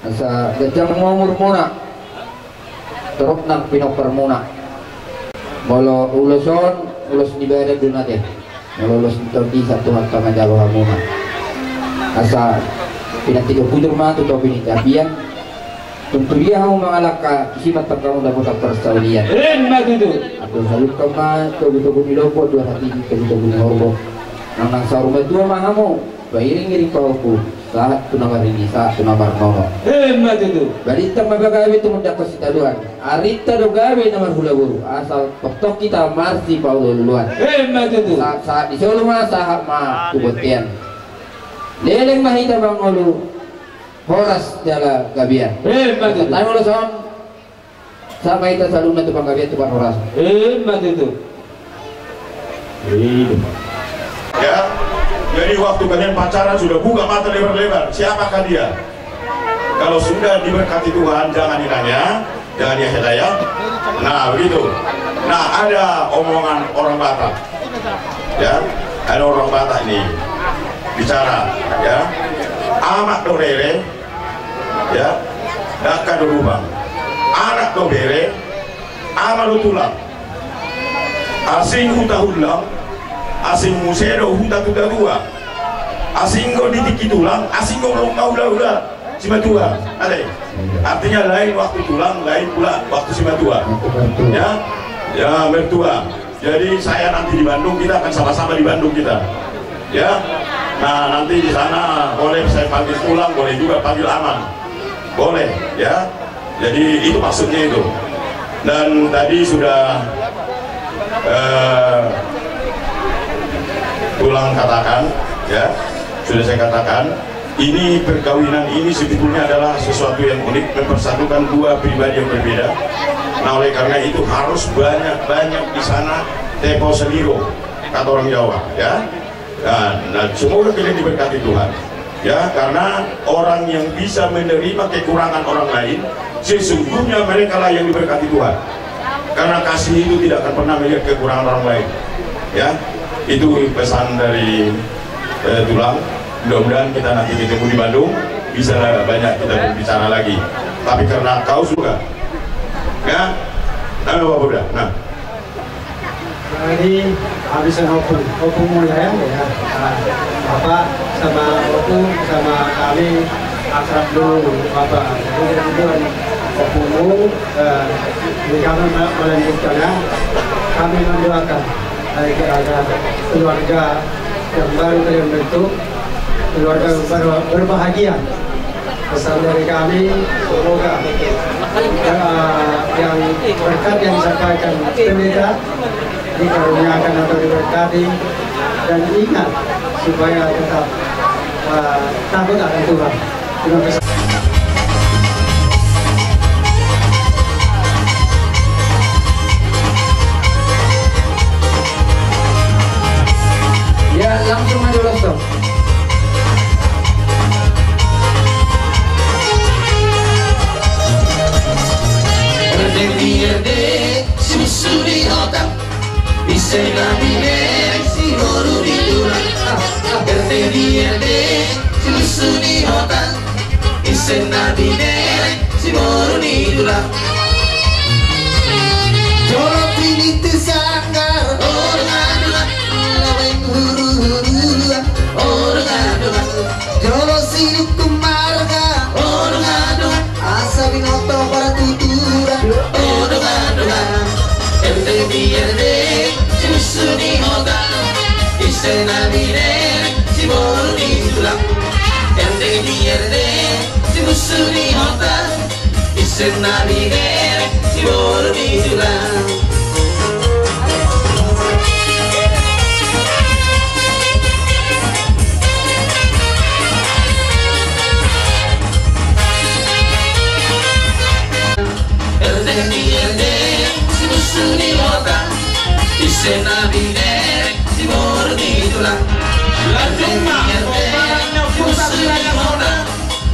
asa gajang ngomur muna teruk nang pinoper muna bolo uluson ulus dibere dunat ya lulus di satu harta ngajalo hamuna asa tidak tiga budur mah tu topi ni tapian tentu dia mau mengalahkan simat kamu dapat persaulian enak itu Abdul Halid kama tu betul di lobo dua hati kita betul horbo nang sarung dua mahamu bairing pauku saat tunawar ini saat tunawar nono enak itu barita mabagawe itu mendak kesitaluan arita do gawe nomor hula buru asal poktok kita marsi paulo duluan enak itu saat di Solo mah sahab mah tubetian leleng mah kita bangolu horas jala gabian enak itu tahu lo son sama kita selalu nanti bang gabian tuh horas enak itu ya. Jadi waktu kalian pacaran sudah buka mata lebar-lebar, siapakah dia? Kalau sudah diberkati Tuhan, jangan ditanya, jangan dia hidayah. Nah begitu. Nah ada omongan orang Batak, ya, ada orang Batak ini bicara, ya, amak do rere, ya, daka do lubang, anak do bere, amak do tulang, asing huta hulang. Asing musedo huta tuga dua asing go ditiki tulang asing go mau udah cima tua ada artinya lain waktu tulang lain pula waktu cima tua ya ya mertua jadi saya nanti di Bandung kita akan sama-sama di Bandung kita ya nah nanti di sana boleh saya panggil tulang boleh juga panggil aman boleh ya jadi itu maksudnya itu dan tadi sudah tulang katakan ya sudah saya katakan ini perkawinan ini sebetulnya adalah sesuatu yang unik mempersatukan dua pribadi yang berbeda. Nah oleh karena itu harus banyak di sana tepo seliro kata orang Jawa ya. Nah semoga kalian diberkati Tuhan ya karena orang yang bisa menerima kekurangan orang lain sesungguhnya mereka lah yang diberkati Tuhan karena kasih itu tidak akan pernah melihat kekurangan orang lain ya. Itu pesan dari tulang. Mudah-mudahan kita nanti ketemu di Bandung bisa banyak kita berbicara lagi. Tapi karena kau suka, ya, apa udah. Nah, ini habisan opung mulai ya. Bapak sama opung sama kami akrab dulu Bapak. Jadi kemudian opung di kami melanjutkannya. Kami mendoakan agar keluarga yang baru kalian bentuk keluarga baru berbahagia. Pesan dari kami semoga yang berkat yang disampaikan pendeta dikaruniakan atau diberkati dan ingat supaya tetap takut akan Tuhan. Terima kasih. ya langsung aja stop Erde susu di otak bisa ngambil si baru di tulang Erde susu di otak bisa ngambil si baru di tulang Jorok pilih tersanggar orang adalah lawan huru-huru orang adalah jorok sinup kemarga orang adalah asa binoto para tuturan orang adalah erde susu di otak istana bine si baru di tulang erde susu di otak istana bine si baru di tulang Sena bine si baru di tulang langsung mah barangnya pusat wilayah Honda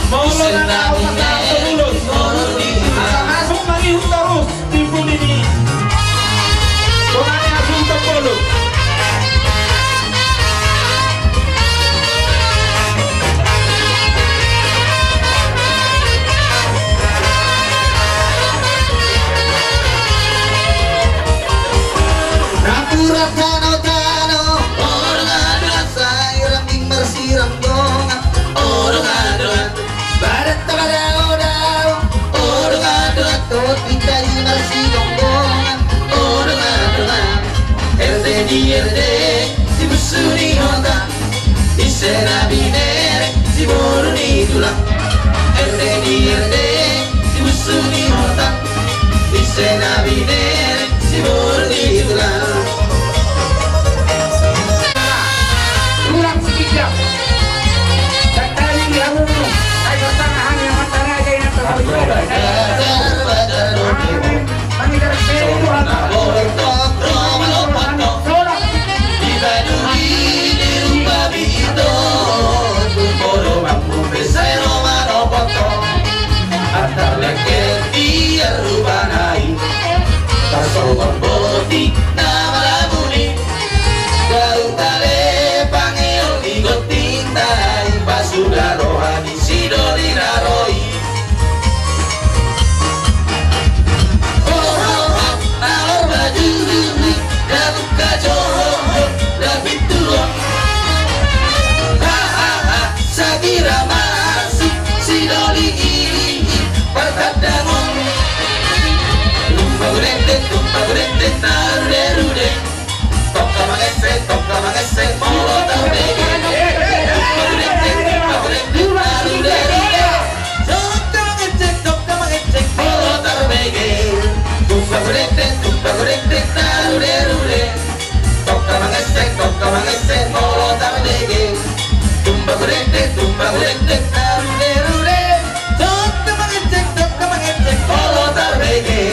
mau lo nana usaha terulus langsung lagi terus timbul ini soalnya langsung terpolu tano-tano orang ada sayuran timber siram dongan orang ada barat pada odau orang ada tot kita timber siram dongan orang ada erde di erde si busuni honda isera binere si boruni tulang erde di erde si busuni honda isera binere si boruni tulang Ulang sekejap. Tak tadi dia mulu. Saya bertanahan yang matanya aja yang sudah rohani sidoli naroi nalor baju dalam kajoho David turun Sakira masuk sidoli ini perkadangon tumpa gurete narude toka mangese molo tardege Tumpa gurete narude toka mangese molo tardege tumpa gurete narude toka mangese molo tardege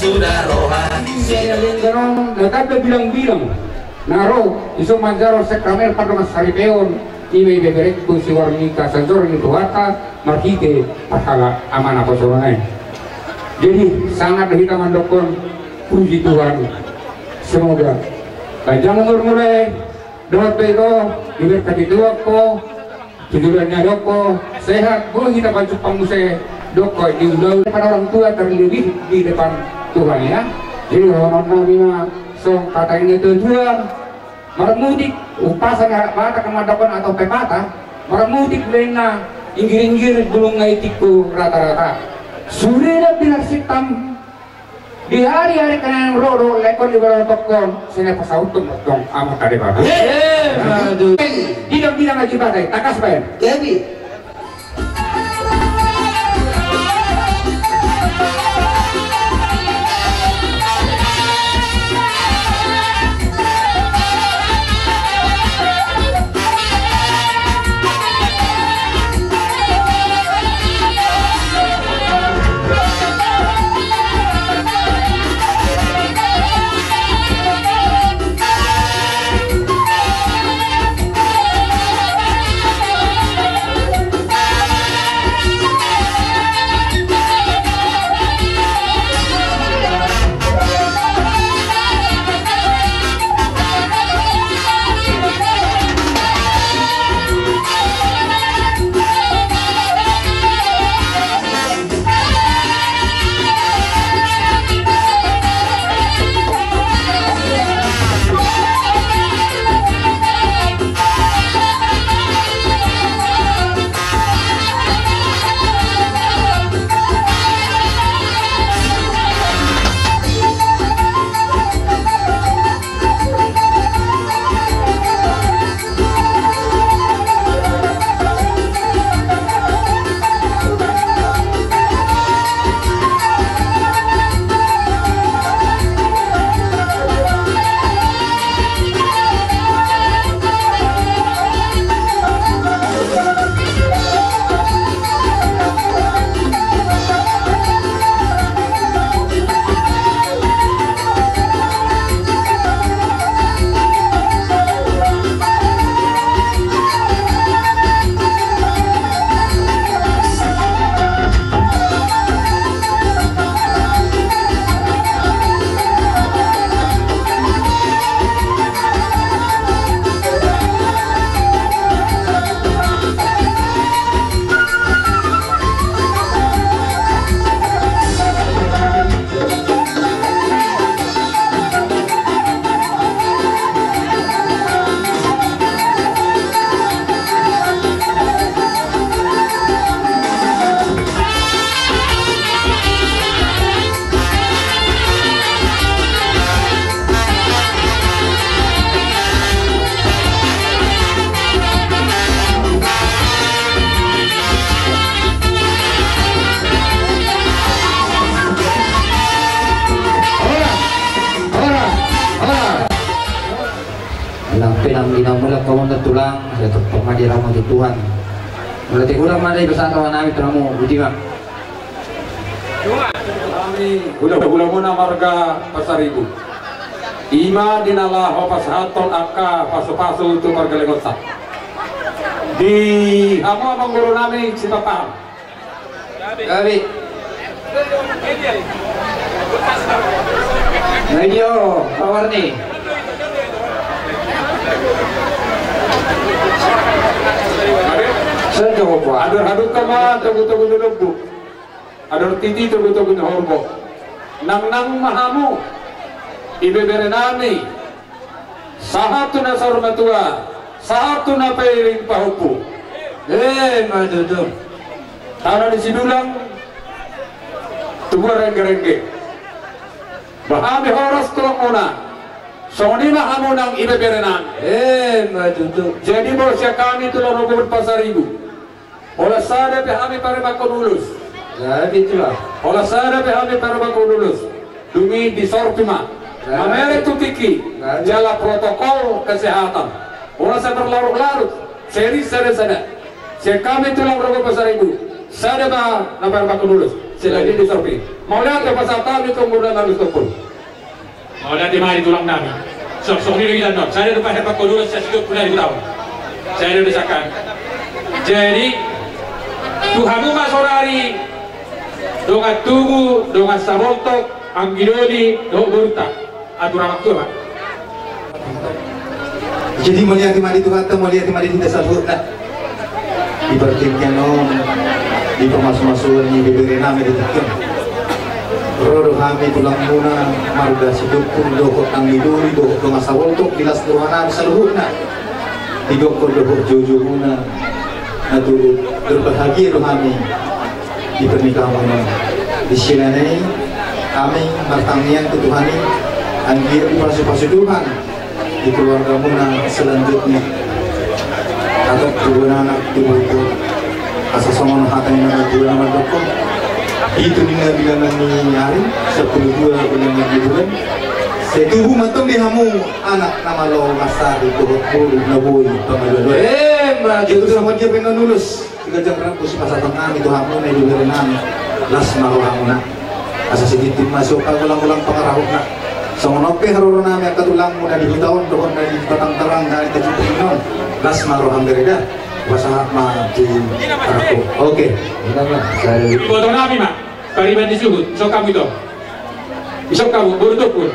sudah rohani Nagkada bilang-bilang naro iso manjaro sa kamer pada mas saripeon ibe beberek kung si warnika sanjor ni tuwata markite pasala aman apa sorangan. Jadi sangat kita mandokon puji Tuhan. Semoga panjang umur mulai dapat bego diberkati Tuhan ko tujuannya doko sehat boleh kita bantu panguse doko diundang pada orang tua terlebih di depan Tuhan ya. Jadi orang namanya song kata ini tujuan marmudik upasan mata kemadakon atau pepatah marmudik lena inggir-inggir belum ngaitiku rata-rata sudah bilang sitam di hari-hari kena roro lekon di bawah tokon sini pasautum dong amat tadi bagus tidak bilang aja badai takas bayar jadi bilang saya tetap di rahmat Tuhan. Berarti kurang mana besar kawan kami teramu Budimak. Kami udah muna marga Pasar Ibu. Ima dinala hopas haton akka pasu-pasu itu marga Legotsa. Di hama mengguru nami Cipapang. Kami. Medio kawarni. Sejauh apa? Ador kama tugu-tugu nulubbu. Ador titi tugu-tugu horbo. Nang mahamu. Ibebere nami. Sahatu na sarmatua. Sahatu na pairing pahupu. Madudum. Tanah di sidulang. Tubuh rengge-rengge. Bahami horas tulong muna. Soni mahamu nang ibebere nami. Madudum. Jadi bosnya kami tulong rukun Pasar Ibu. Olah sada pehami para makonulus. Jadi itulah. Olah sada pehami para makonulus. Dumi di sorpima. Mamere tutiki. Jala protokol kesehatan. Olah saya berlarut-larut. Seri sada. Saya kami tulang rokok Pasar Ibu. Sada ba na para makonulus. Selagi di sorpi. Mau lihat apa sata itu kemudian harus topul. Mau lihat di mana tulang nami. Sok ini kita not. Saya depan hebat makonulus saya sudah pernah tahun. Saya sudah desakan. Jadi Tuhanmu masorari donga tugu, donga saboltok, anggidoli, donga burta aturan waktu Pak. Jadi melihat di Tuhan, melihat di desa Burta di bertingnya non di pemasuk-masukan di bibir nami di tekan rodo kami tulang muna marga sidupun dohok anggidoli, dohok donga saboltok dilas tuhanan saluhuna digokor dohok jojo muna Natu berbahagia kami di pernikahan ini. Di sini kami bertanian ke Tuhan ini, anggir pasu-pasu Tuhan di keluarga muna selanjutnya. Atau kedua anak ibu itu asal sama hatanya nama dua nama dokter. Itu dengan bilangan ini hari 10 bulan bulan. Setubuh matang dihamu anak nama lo masar itu bulu nabui pengaduan. Itu sama dia pengen lulus. 3 jam rampus masa tengah itu hamu nih dulu renang. Las maru hamu nak. Asa sedikit masuk ulang-ulang pengarahuk nak. Sama nope harus nami katulang muda di tahun doon dari batang terang dari kecuali non. Las maru hambereda. Wasahat mati aku. Oke. Foto nabi mak. Kalimat disebut. So kamu itu. Isok kamu berdua pun.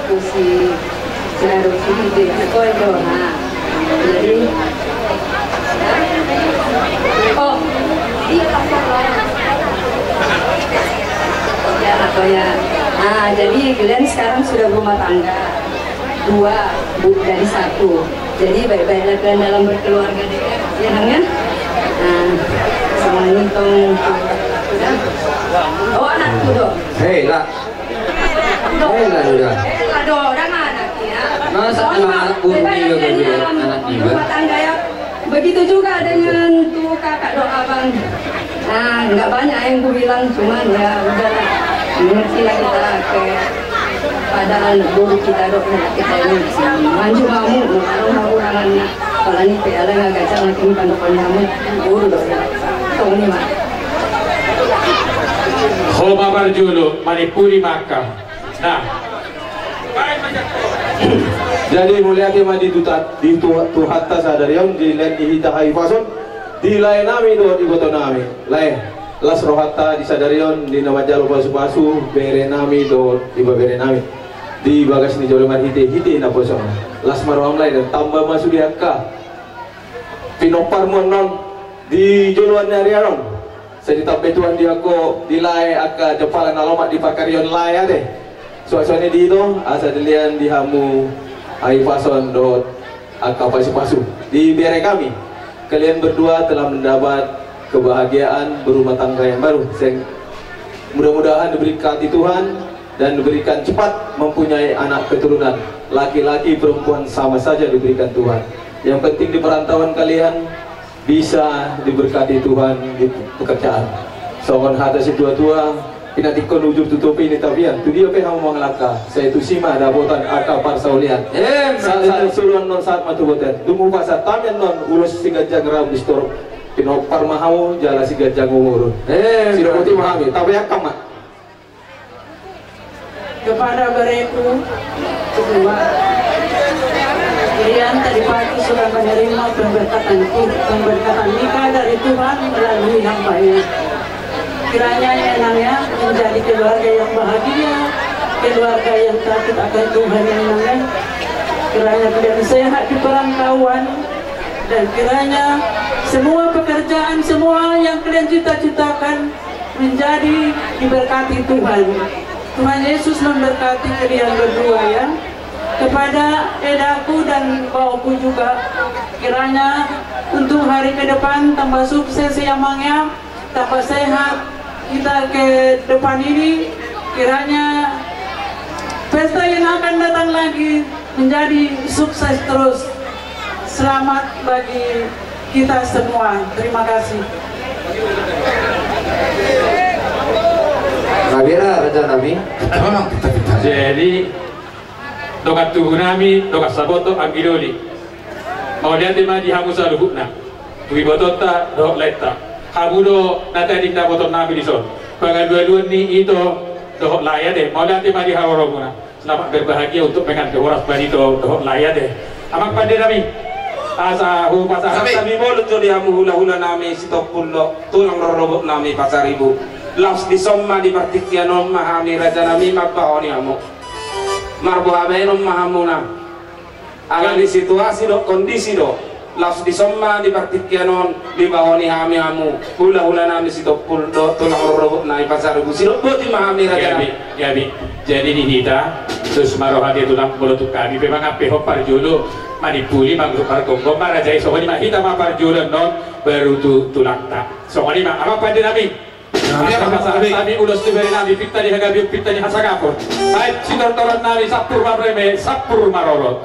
Aku si Seru Sidi aku itu nah jadi ya aku ya nah jadi Glenn sekarang sudah berumah tangga 2 dari 1 jadi baik-baiklah kalian dalam berkeluarga deh ya namanya nah semuanya tong udah anakku dong Hei lah sudah. Aduh, orang anaknya. Masa anak bumi juga anak ibu. Rumah tangga ya. Begitu juga dengan tuh kakak doa bang. Nah, nggak banyak yang ku bilang, cuman ya udahlah. Mengertilah kita ke pada anak buruk kita doa kita ini. Manju kamu, kalau mau urangan kalau ini piala nggak gajah lagi pantokan kamu buruk doa. Tahu nih mak. Homa Marjulo, Manipuri Makkah. Nah, jadi mulia kema di Tuhatta sadarion di lain di hita haifason di lain nami do di boto nami lain las rohatta di sadarion di nama jalo pasu-pasu bere nami do di bere nami di bagas ni jolo hite na posong las maroam lain dan tambah masuk di akka pinopar non di joloan nariaron saya ditape tuan dia ko di lain akka jepalan alamat di pakarion lain deh suasana di itu asa dilian di hamu haifason do akka pasu-pasu di bere kami kalian berdua telah mendapat kebahagiaan berumah tangga yang baru. Mudah-mudahan diberkati Tuhan dan diberikan cepat mempunyai anak keturunan. Laki-laki perempuan sama saja diberikan Tuhan. Yang penting di perantauan kalian bisa diberkati Tuhan di pekerjaan. Songon hata si tua-tua pinatikon ujur tutupi ini tabian tu dia kamu mengelaka saya tu sima ada botan atau parsaulian saat suluan non saat matu botan dungu pasat tamen non ulus singa jagram distor pino parmahau jala singa jangumur sila putih mahami tabian kamat kepada bereku kedua kalian tadi pagi sudah menerima pemberkatan nikah dari Tuhan melalui hamba-Nya. Kiranya enaknya menjadi keluarga yang bahagia, keluarga yang takut akan Tuhan yang enaknya. Kiranya tidak sehat di perantauan dan kiranya semua pekerjaan semua yang kalian cita-citakan menjadi diberkati Tuhan. Tuhan Yesus memberkati kalian berdua ya. Kepada edaku dan bauku juga kiranya untuk hari ke depan tambah sukses yamangnya, tambah sehat kita ke depan ini, kiranya pesta yang akan datang lagi menjadi sukses terus. Selamat bagi kita semua. Terima kasih. Nabira Raja Nabi. Jadi dokat tubuh nami, dokat saboto agiloli. Mau lihat tema di hamu saluhukna. Tuhi botota doh leta. Hamu do nata di botot nami di son. Pangan dua-dua ni itu doh laya deh. Mau lihat tema di hawaromuna. Selamat berbahagia untuk mengan kehoras bani doh laya deh. Amak pandai nami. Asa hu pasar kami mau lucu di hamu hula-hula nami sitopullo tulang rorobot nami pasar ibu. Laus di somma di partikianom mahami raja nami mabahoni hamu. Marbo abenom mahamuna ala di situasi do kondisi do laus di somma di partikianon di bawani hami hamu hula nami sitopul do tulang rorobot nai pasar ibu sidok boti mahami raja ya bi jadi di kita terus marohati tulang bolotuk kami memang ape hopar julu manipuli mangrupar kongko maraja isokoni mahita mapar julu non baru tulang tak sokoni mah apa pada nami Tadi ulos diberi nabi pita di hagabi pita di hasagapur. Baik sinar toran nabi sapur mabreme sapur marorot.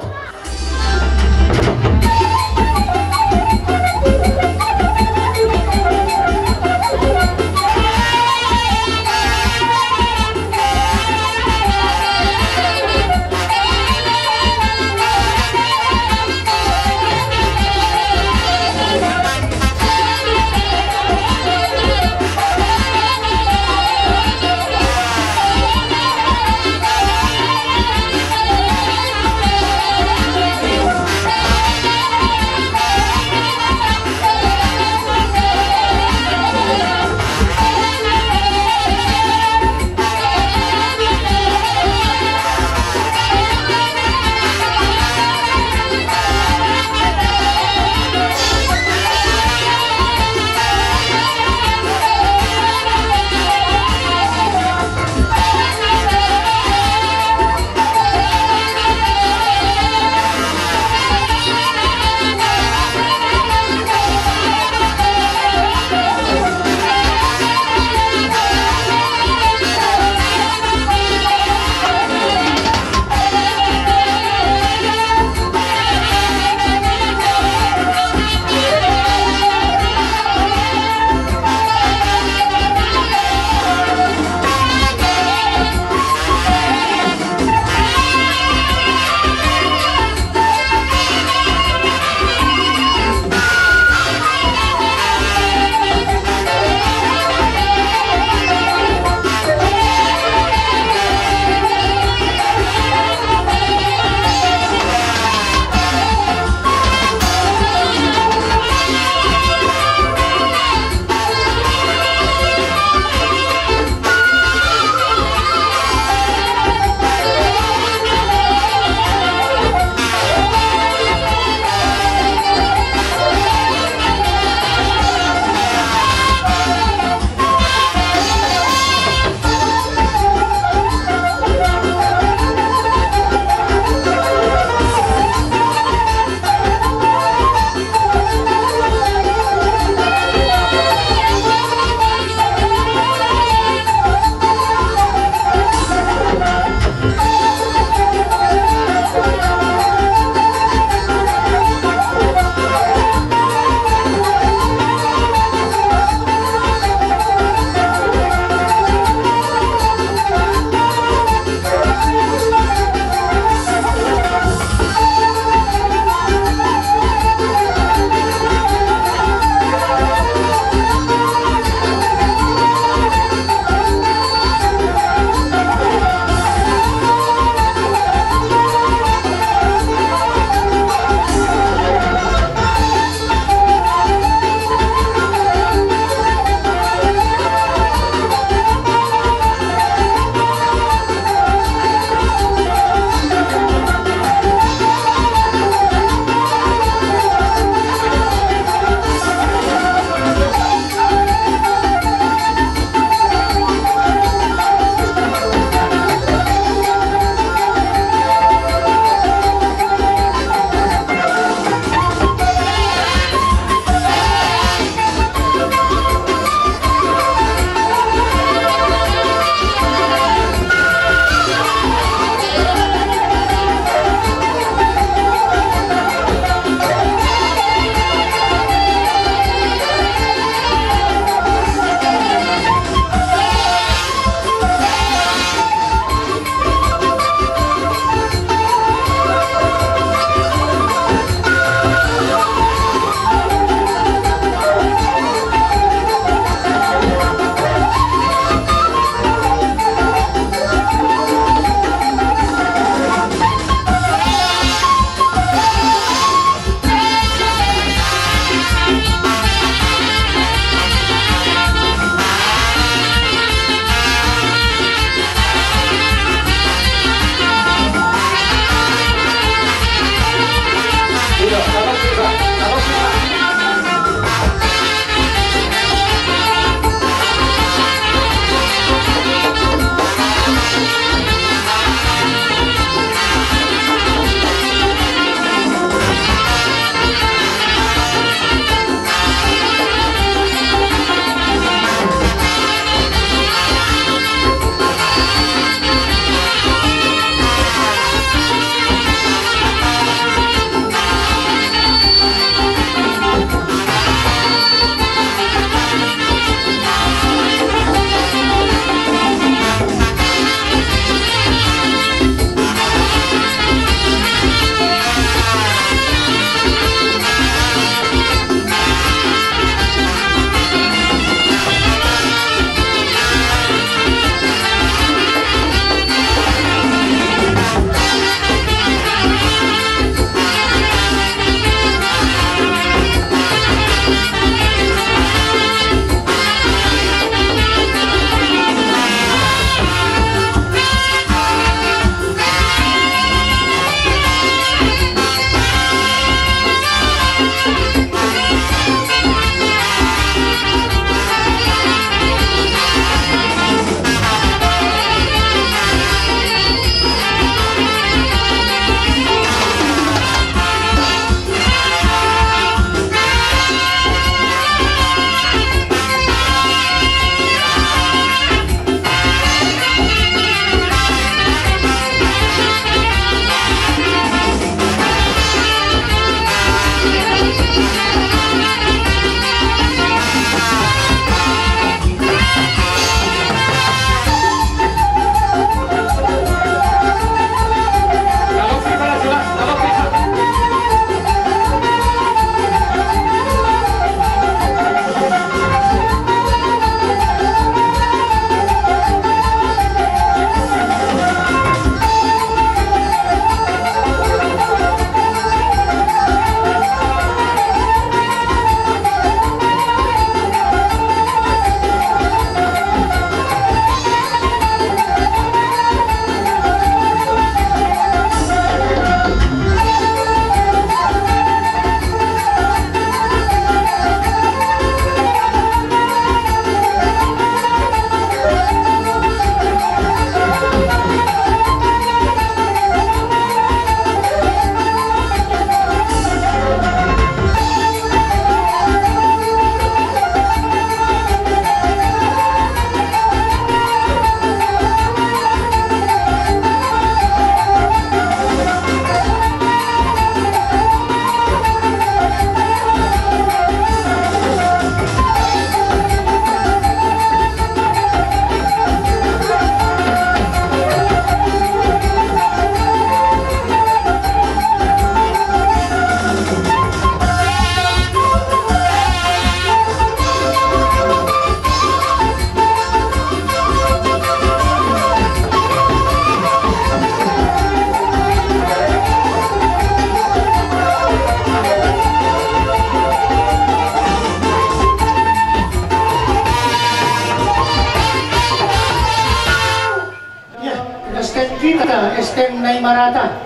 kita STM Naimarata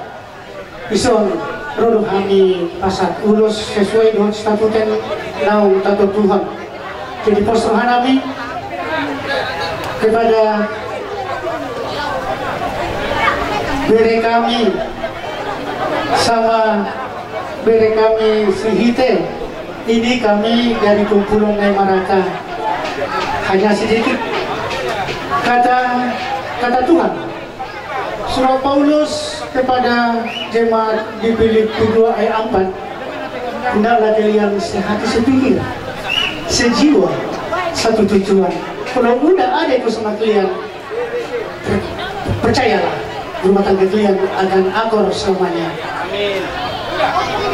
ison rodo kami pasat ulus sesuai dengan statuten naung tato Tuhan. Jadi persoalan kami kepada bere kami sama bere kami Sihite, ini kami dari kumpulan Naimarata hanya sedikit kata Tuhan. Surah Paulus kepada jemaat di Filipi 2 ayat 4, hendaklah kalian sehati sepikir, sejiwa, satu tujuan. Kalau udah ada itu sama kalian, percayalah rumah tangga kalian akan akor selamanya.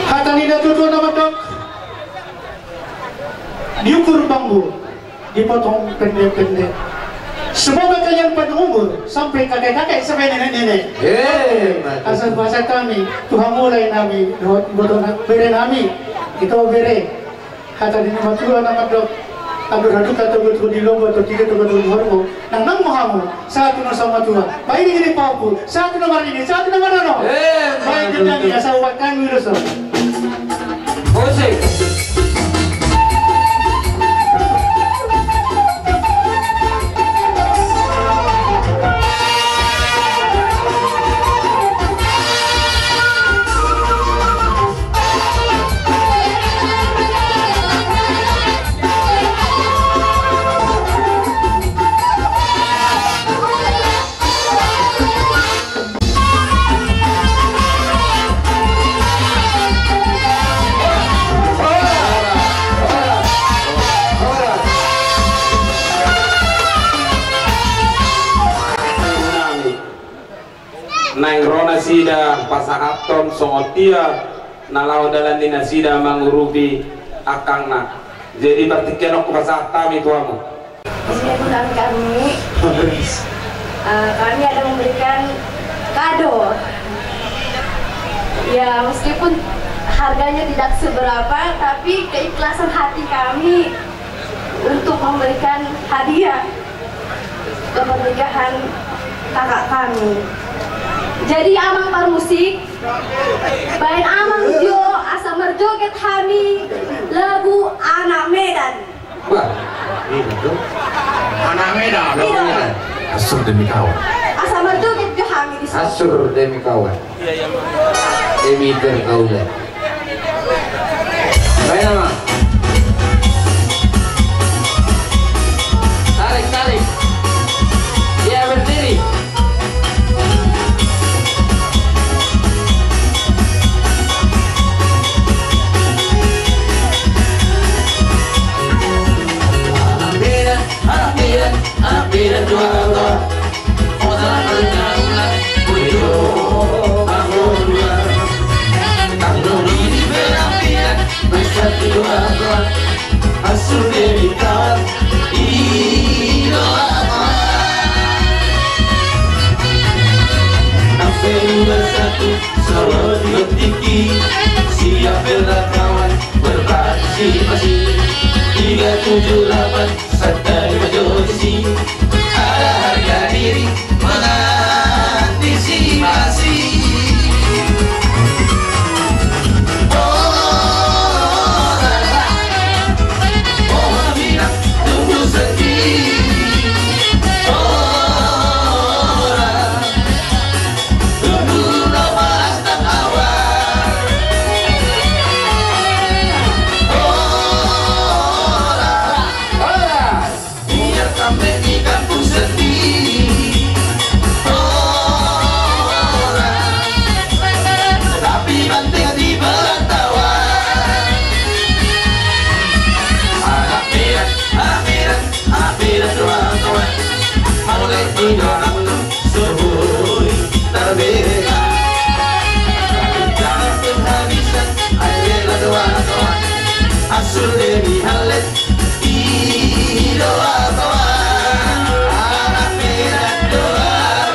Kata lidah tujuan nama dok, diukur bambu, dipotong pendek-pendek. Semoga kalian pada umur sampai kakek-kakek sampai nenek-nenek. Asal bahasa kami, Tuhan mulai nami, bere nami, kita bere. Kata di nama Tuhan nama dok, agar hadu kata betul di lomba atau tiga atau betul hormo. Nang nang mahamu, satu nama sama Tuhan. Baik ini papu, satu nama ini, satu nama nano. Baik kita ni asal wakan wirus. Musik. Nang rona sida pasahaton songotia nalau dalan dina sida mangurubi akangna. Jadi bertikian aku pasahtam itu kamu. Kesempatan kami ada memberikan kado. Ya meskipun harganya tidak seberapa, tapi keikhlasan hati kami untuk memberikan hadiah ke pernikahan kakak kami. Jadi amang parmusik, bain amang jo asa merjoget kami lagu Anak Medan. Wah, itu Anak Medan. asur demi kawan. Asa merjoget jo kami di sana. Asur demi kawan. Demi berkawan. Baik nama. Tarik. Ya berdiri. Anak Medan dua orang, modal berjauhan, buyut bangun dua. Tanggung ini berampian, bersatu dua orang, asur demi kawan, idola. Sampai bersatu, selalu diotiki, siap bela kawan, berpartisipasi. 378 serta majorisi ada harga diri mengantisipasi. Tunggu sedih. Asur demi halet idola kawan. Anak Medan doa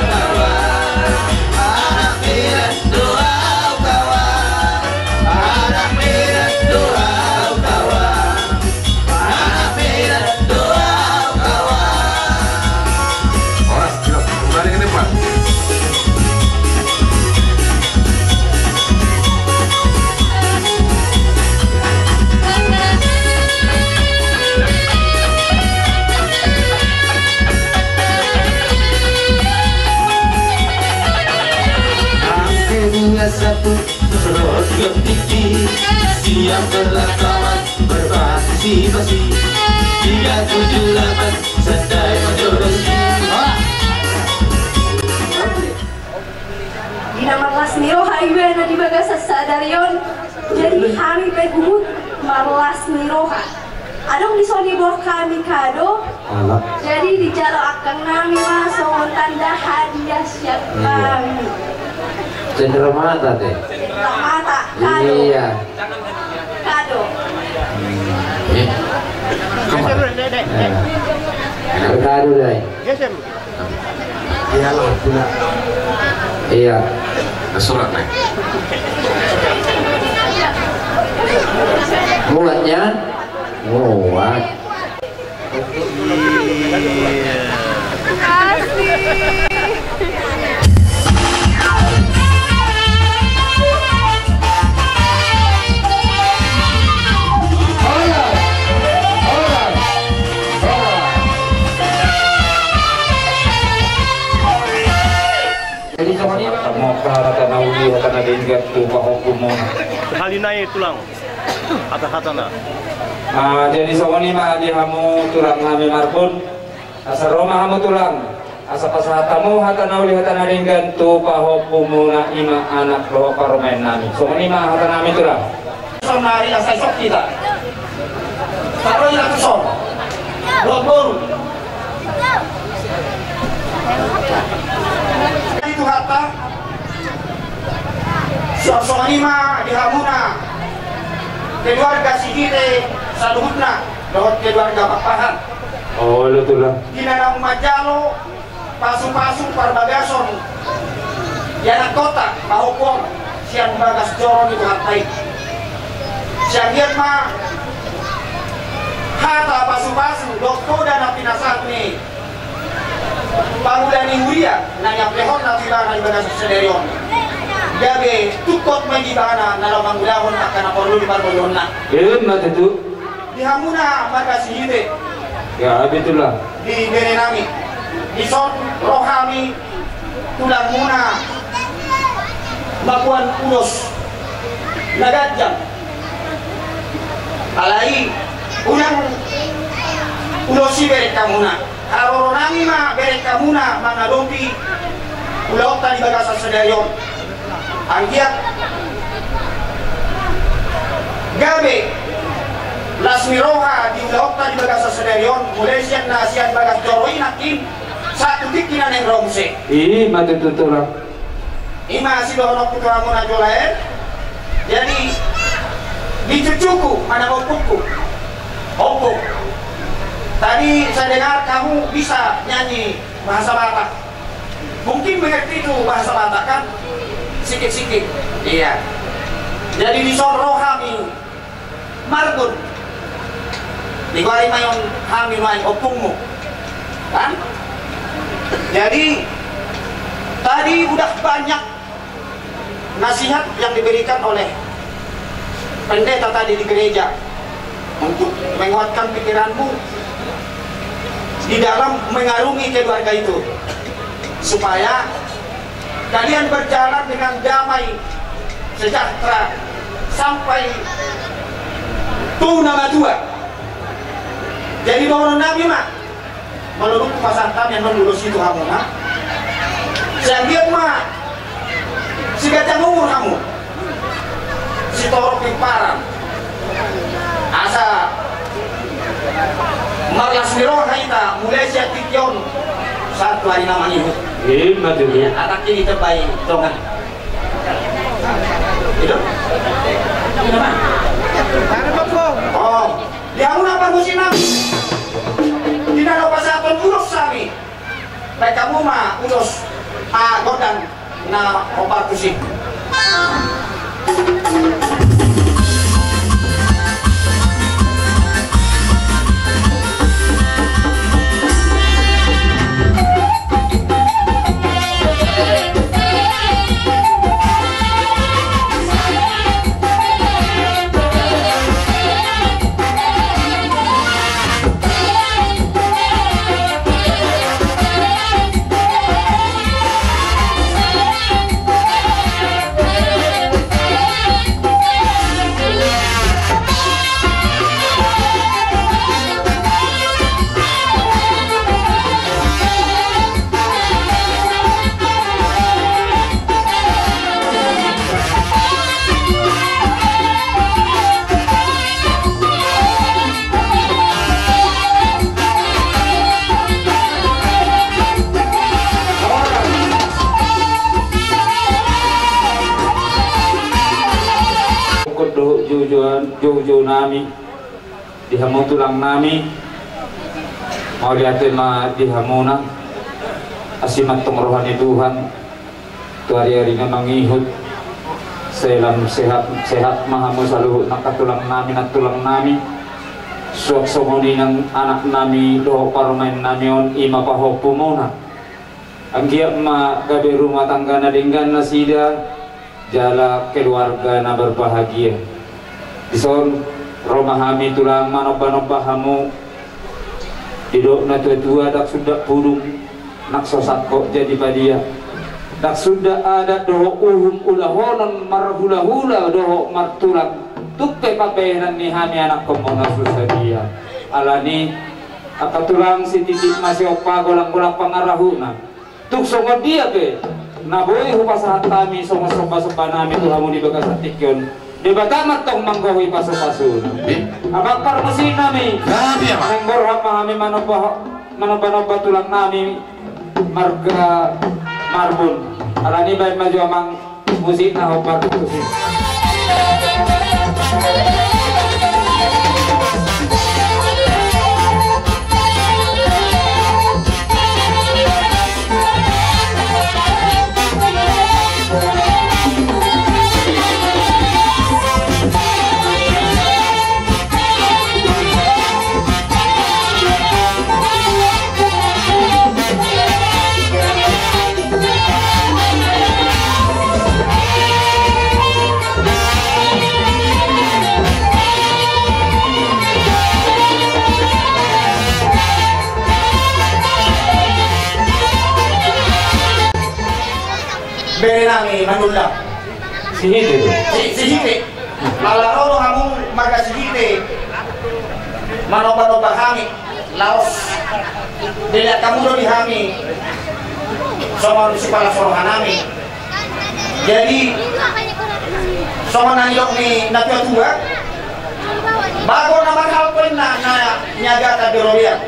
kawan. Anak Medan doa kawan. Anak Medan doa kawan. Anak Medan doa kawan. Orang kembali ke depan. satu serot tinggi, siap berlakawan berpartisipasi. 378 Sandai Majorasi. Dina marlas niro haiwe na di bagasa sadarion. Jadi kami pegumut marlas niroha. Adong di soni boh kami kado. Jadi di jalo akang nami masuk tanda hadiah siap kami. Cenderamata deh. Cenderamata kado. Iya. Kado. Kado deh. Iyalah, pula. Iya. Surat nih. Muatnya muat. Jadi sama ini mau kata nauli kata dinggat tu hukum Hali naik tulang atau hatana. Jadi sama ini mah di hamu tulang kami marpun asa Roma hamu tulang asa pasahatamu hata nauli hata dinggat tu hukum ima anak roh parmen nami. Sama ini mah hata nami tulang. Sama hari yang saya sok kita. Taruh yang kesor. Lobor. Itu harta soal lima di hamuna keluarga si kita saluhutna lewat keluarga papahan. Oh lu tuh lah. Di dalam majalo pasu-pasu perbagason di anak kota mahupong siang bagas joron itu hartai siang lihat mah harta pasu-pasu dokter dan api nasat nih Pangudani Huria nanya plehon na tibana ibadah sederion. Gabe tukot magibana na lamang ulahon akan perlu di parbolon na. Mat itu. Di hamuna makasih ide. Ya abitulah. Di berenami. Di son rohami tulang muna. Bakuan ulos. Nagadjang. Alai unang ulosi berek kamuna. Aroro nami mah berek kamuna mangalompi ulautan di bagasan sedayon anggiat gabe lasmiroha di ulautan di bagasan sedayon mulai sian nasian bagas joroi nakin satu tikinan yang romse mati tutulang ima si dohonok puturamuna jolaen jadi dicucuku mana opukku opuk. Tadi saya dengar kamu bisa nyanyi bahasa Batak. Mungkin mengerti itu bahasa Batak kan? Sikit-sikit. Iya. Jadi di soro kami margun. Di kuari mayon kami main opungmu. Kan? Jadi tadi udah banyak nasihat yang diberikan oleh pendeta tadi di gereja untuk menguatkan pikiranmu di dalam mengarungi keluarga itu supaya kalian berjalan dengan damai sejahtera sampai tuna tua. Jadi bahwa Nabi mah menurut pasangan yang menurut itu kamu mah saya lihat mah si gajah umur kamu si torok pimparan asa marlas miroha ita mulai siap tikyon satu hari nama ibu mati itu anak ini terbaik dongan itu oh dia apa musim nabi tidak ada pasatan urus sami baik kamu mah urus godan na obat kusik jojo nami dihamu tulang nami mau lihat tema dihamuna asimat rohani Tuhan tu hari-harinya mangihut selam sehat mahamu saluhut nakatulang nami natulang nami suak somoni ng anak nami doho parumain nami on ima pahopo muna ang giyak ma gabi rumah tangga na dinggan na sida jala keluarga na berbahagia dison romahami tulang manoba-nobahamu didok na tua-tua dak sudah pudung nak sosat kok jadi padia dak sudah ada doho ulahonon marhula-hula doho martulang tukke papenan ni hami anak komona susadia alani akatulang si titik masih opa golang-golang pangarahuna tuk songo dia be naboy hupasahat kami songo-soba-soba nami tuhamu di bagas atikyon di batamat tong manggohi paso-paso abang parmusin nami menggor hapa kami manoba tulang nami marga marbun alani baik maju amang musik na hopar musik Benami manula sihite sihite lalaro kamu marga sihite manoba-noba kami laos dilihat kamu do di kami sama si pala sorongan nami jadi sama nanyok ni natua-tua bago na maghalpon na nyaga ta dirolian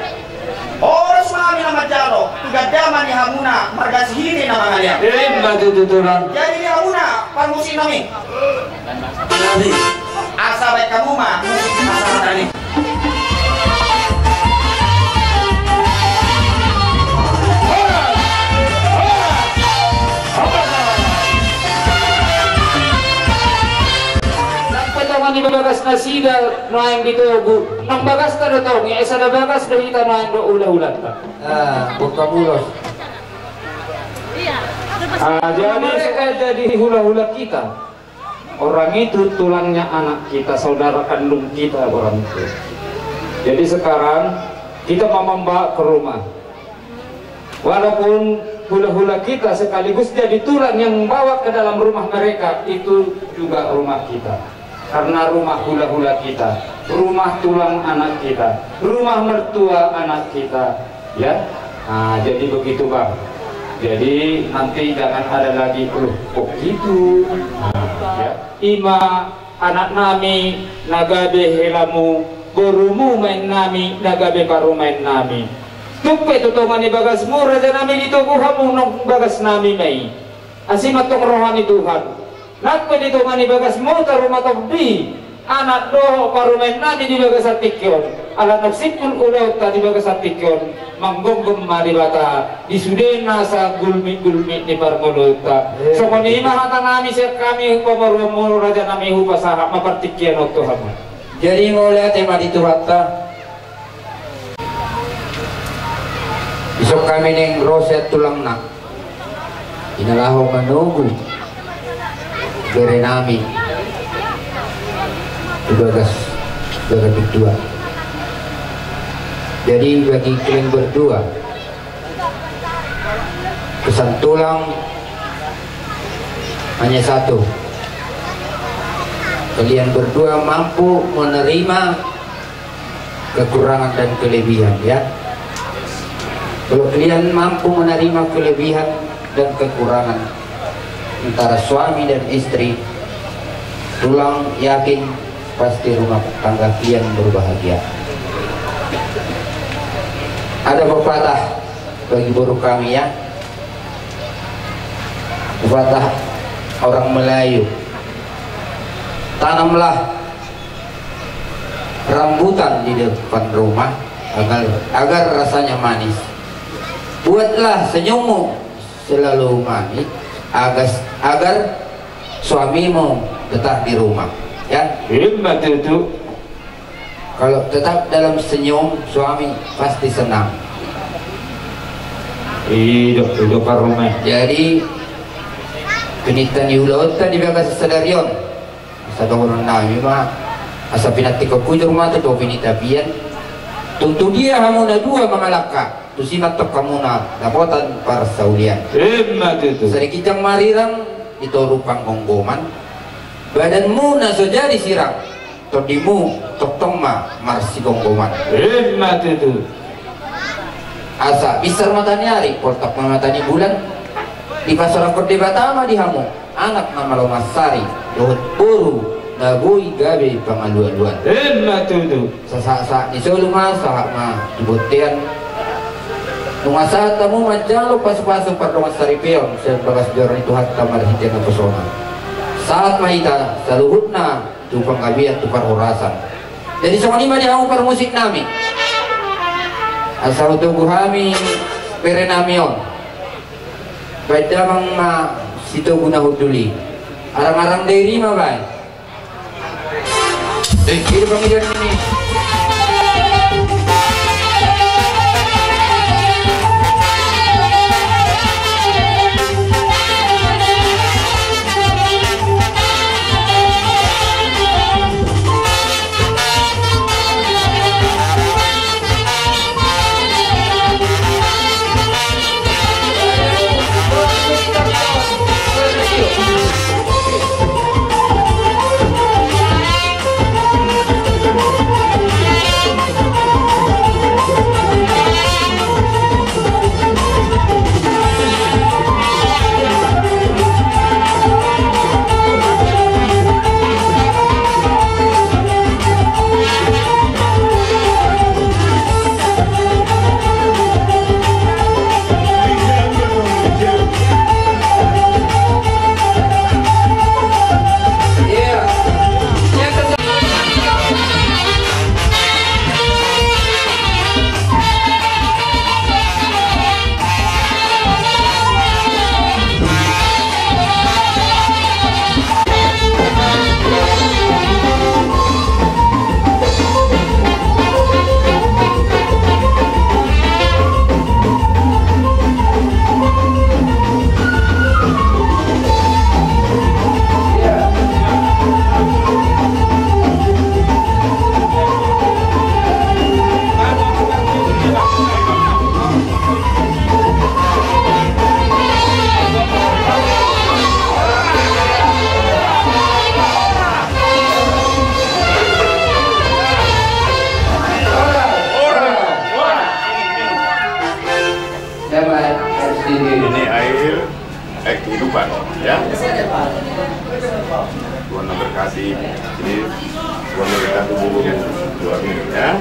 oras mami na majalo tugadaman ni hamuna marga sihite na mga liya tutulan jadi ni hamuna pangusin nami asa baik kamu mah musik masalah tadi ni bagas na sida no ang ditugo nang bagas ta daw ng isa na bagas na hita no ang ula-ulat ta buka mulos jadi hula-hula kita orang itu tulangnya anak kita saudara kandung kita orang itu jadi sekarang kita mau membawa ke rumah walaupun hula-hula kita sekaligus jadi tulang yang membawa ke dalam rumah mereka itu juga rumah kita karena rumah hula-hula kita, rumah tulang anak kita, rumah mertua anak kita, ya. Nah, jadi begitu bang. Jadi nanti jangan ada lagi kok gitu. Nah, ya. Ima anak nami nagabe helamu, borumu main nami nagabe paru main nami. Tupe tutongan ni bagas mu raja nami ditugu hamu nong bagas nami mai. Asimat tong rohani Tuhan. Nakpe dito mani bagas mo rumah tobi anak doho parumain nami di bagas atikyon ala nagsipul ulaw ta di bagas atikyon manggonggom maribata disudena sa gulmi-gulmi ni parmuluta so kuni mahata nami siya kami pamoromoro raja nami hupasaha mapartikyan o Tuhan jadi mulai tema dito hatta isok kami ning roset tulang na inalaho manugu berenami bagas berdua jadi bagi kalian berdua pesan tulang hanya satu kalian berdua mampu menerima kekurangan dan kelebihan ya kalau kalian mampu menerima kelebihan dan kekurangan antara suami dan istri tulang yakin pasti rumah tangga kalian berbahagia ada pepatah bagi buruh kami ya pepatah orang Melayu tanamlah rambutan di depan rumah agar rasanya manis. Buatlah senyummu selalu manis agar suamimu tetap di rumah. Ya, itu. Kalau tetap dalam senyum, suami pasti senang. Hidup rumah. Jadi pinitan yulot tadi bagas sadarion. Asa doon nami ma asa pinati ko kujur mata to pinita pian. Tuntu dia hamuna dua mangalaka. Tu simatok kamuna dapotan para saulian. Itu. Sedikit yang marirang itu rupang gonggoman. Badanmu naso jadi sirang. Todimu toktongma marsi gonggoman. Itu. Asa bisar matani hari portak matani bulan di pasar kode Batama di hamu anak nama Lomasari dohut puru nagui gabe pangaluan-luan. Itu. Sasa di Solo mah sahak mah dibutian. Nungasa tamu majalo pas-pasu pardongan saripeon sebagas joran itu hatta marhitian na pesona. Saat mahita saluhutna tupang gabian tukar horasan. Jadi soalnya mah dihamu par musik nami. Asal tubuh kami perenamion baik damang situ guna huduli arang-arang dari mah baik hidup pemilihan ini. Ini air kehidupan, ya. Tuhan memberkati, jadi Tuhan memberkati bulu, ya.